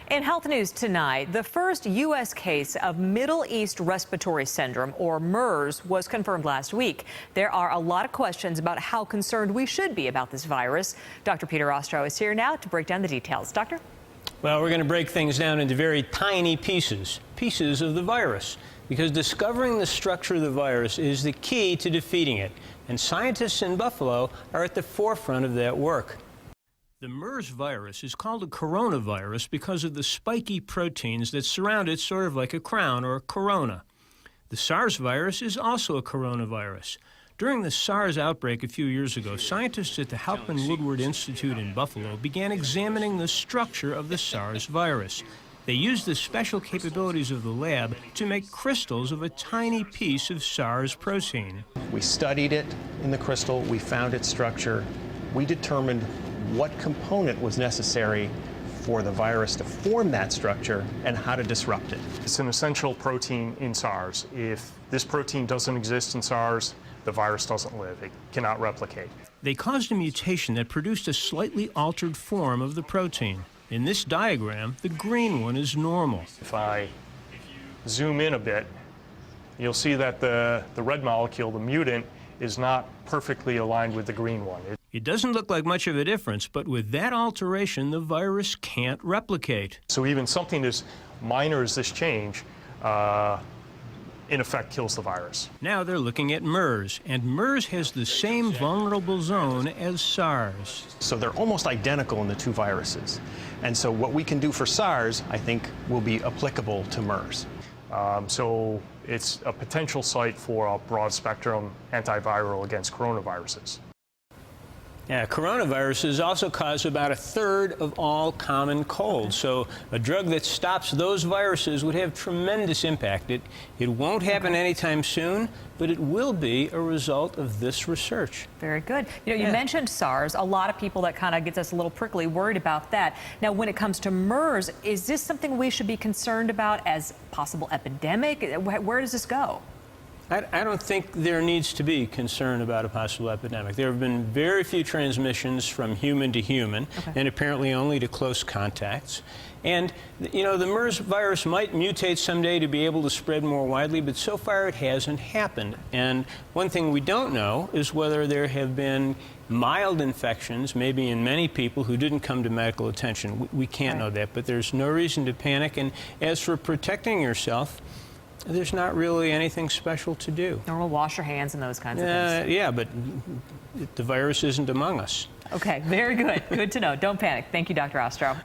In health news tonight, the first U.S. case of Middle East Respiratory Syndrome, or MERS, was confirmed last week. There are a lot of questions about how concerned we should be about this virus. Dr. Peter Ostro is here now to break down the details. Doctor? Well, we're going to break things down into very tiny pieces of the virus, because discovering the structure of the virus is the key to defeating it. And scientists in Buffalo are at the forefront of that work. The MERS virus is called a coronavirus because of the spiky proteins that surround it, sort of like a crown or a corona. The SARS virus is also a coronavirus. During the SARS outbreak a few years ago, scientists at the Hauptmann Woodward Institute in Buffalo began examining the structure of the SARS virus. They used the special capabilities of the lab to make crystals of a tiny piece of SARS protein. We studied it in the crystal, we found its structure, we determined what component was necessary for the virus to form that structure and how to disrupt it. It's an essential protein in SARS. If this protein doesn't exist in SARS, the virus doesn't live. It cannot replicate. They caused a mutation that produced a slightly altered form of the protein. In this diagram, the green one is normal. If I zoom in a bit, you'll see that the red molecule, the mutant, is not perfectly aligned with the green one. It doesn't look like much of a difference, but with that alteration, the virus can't replicate. So even something as minor as this change, in effect, kills the virus. Now they're looking at MERS, and MERS has the same vulnerable zone as SARS. So they're almost identical in the two viruses. And so what we can do for SARS, I think, will be applicable to MERS. So it's a potential site for a broad-spectrum antiviral against coronaviruses. Yeah, coronaviruses also cause about 1/3 of all common colds. So a drug that stops those viruses would have tremendous impact. It won't happen anytime soon, but it will be a result of this research. Very good. You mentioned SARS. A lot of people, that kind of gets us a little prickly, worried about that. Now, when it comes to MERS, is this something we should be concerned about as possible epidemic? Where does this go? I don't think there needs to be concern about a possible epidemic. There have been very few transmissions from human to human, and apparently only to close contacts. And, the MERS virus might mutate someday to be able to spread more widely, but so far it hasn't happened. And one thing we don't know is whether there have been mild infections, maybe in many people who didn't come to medical attention. We can't know that, but there's no reason to panic. And as for protecting yourself, there's not really anything special to do. Normal wash your hands and those kinds of things. Yeah, but the virus isn't among us. Okay, very good. Good to know. Don't panic. Thank you, Dr. Ostro.